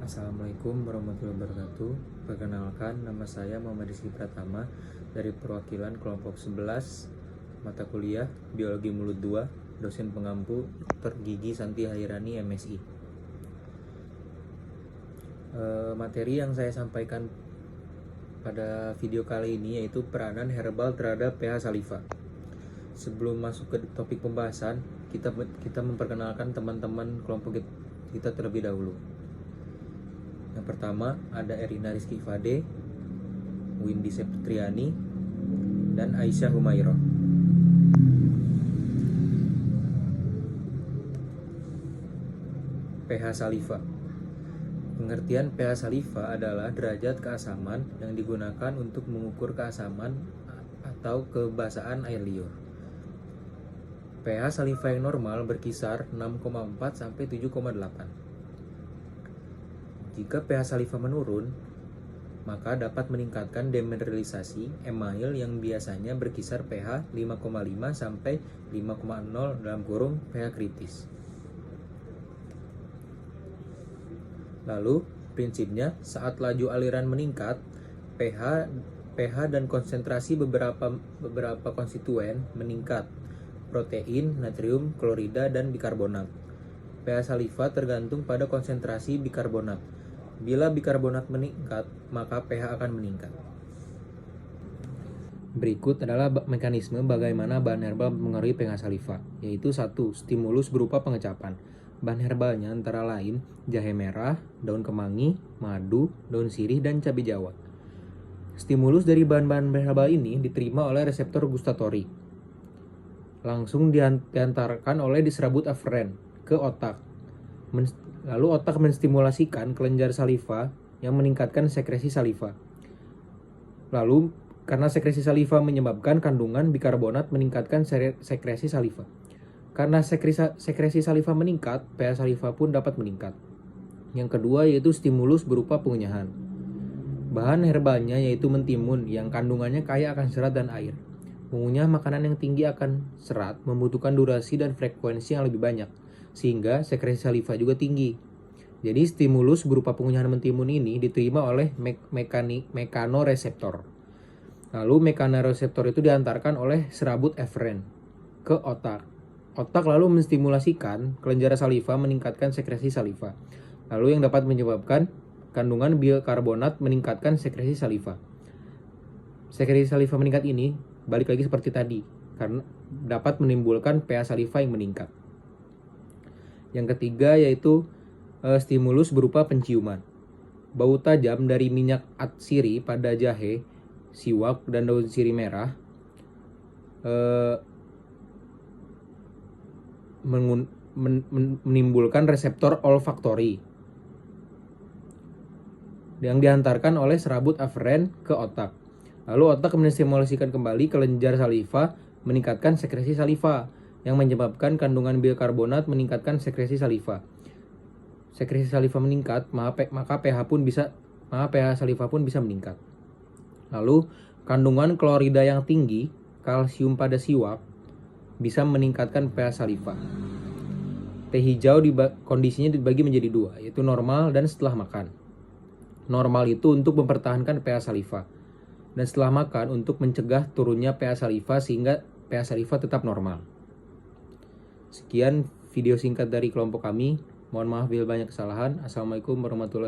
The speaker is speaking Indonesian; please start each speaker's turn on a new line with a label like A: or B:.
A: Assalamualaikum warahmatullahi wabarakatuh. Perkenalkan, nama saya Muhammad Rizky Pratama dari perwakilan kelompok 11 mata kuliah Biologi Mulut 2, dosen pengampu Dr. Gigi Santi Hairani MSI. Materi yang saya sampaikan pada video kali ini yaitu peranan herbal terhadap pH saliva. Sebelum masuk ke topik pembahasan, kita memperkenalkan teman-teman kelompok kita terlebih dahulu. Yang pertama ada Erina Rizky Fade, Windy Septriani, dan Aisyah Humairah. pH saliva. Pengertian pH saliva adalah derajat keasaman yang digunakan untuk mengukur keasaman atau kebasaan air liur. pH saliva yang normal berkisar 6,4 sampai 7,8. Jika pH saliva menurun, maka dapat meningkatkan demineralisasi email yang biasanya berkisar pH 5,5 sampai 5,0 (pH kritis). Lalu, prinsipnya saat laju aliran meningkat, pH dan konsentrasi beberapa konstituen meningkat, protein, natrium, klorida, dan bikarbonat. pH saliva tergantung pada konsentrasi bikarbonat. Bila bikarbonat meningkat, maka pH akan meningkat. Berikut adalah mekanisme bagaimana bahan herbal mempengaruhi pH saliva, yaitu 1. Stimulus berupa pengecapan. Bahan herbalnya antara lain jahe merah, daun kemangi, madu, daun sirih, dan cabai jawa. Stimulus dari bahan-bahan herbal ini diterima oleh reseptor gustatory. Langsung diantarkan oleh serabut aferen ke otak. Lalu otak menstimulasikan kelenjar saliva yang meningkatkan sekresi saliva. Lalu karena sekresi saliva menyebabkan kandungan bikarbonat meningkatkan sekresi saliva. Karena sekresi saliva meningkat, pH saliva pun dapat meningkat. Yang kedua yaitu stimulus berupa pengunyahan. Bahan herbalnya yaitu mentimun yang kandungannya kaya akan serat dan air. Mengunyah makanan yang tinggi akan serat membutuhkan durasi dan frekuensi yang lebih banyak, sehingga sekresi saliva juga tinggi. Jadi stimulus berupa pengunyahan mentimun ini diterima oleh mekanoreseptor. Lalu mekanoreseptor itu diantarkan oleh serabut eferen ke otak. Otak lalu menstimulasikan kelenjar saliva meningkatkan sekresi saliva. Lalu yang dapat menyebabkan kandungan bikarbonat meningkatkan sekresi saliva. Sekresi saliva meningkat ini balik lagi seperti tadi, karena dapat menimbulkan pH saliva yang meningkat. Yang ketiga yaitu stimulus berupa penciuman. Bau tajam dari minyak atsiri pada jahe, siwak, dan daun sirih merah menimbulkan reseptor olfaktori yang dihantarkan oleh serabut aferen ke otak. Lalu otak menstimulasikan kembali kelenjar saliva meningkatkan sekresi saliva yang menyebabkan kandungan bikarbonat meningkatkan sekresi saliva. Sekresi saliva meningkat, maka pH saliva pun bisa meningkat. Lalu kandungan klorida yang tinggi, kalsium pada siwak bisa meningkatkan pH saliva. Teh hijau kondisinya dibagi menjadi dua, yaitu normal dan setelah makan. Normal itu untuk mempertahankan pH saliva, dan setelah makan untuk mencegah turunnya pH saliva sehingga pH saliva tetap normal. Sekian video singkat dari kelompok kami. Mohon maaf bila banyak kesalahan. Assalamualaikum warahmatullahi wabarakatuh.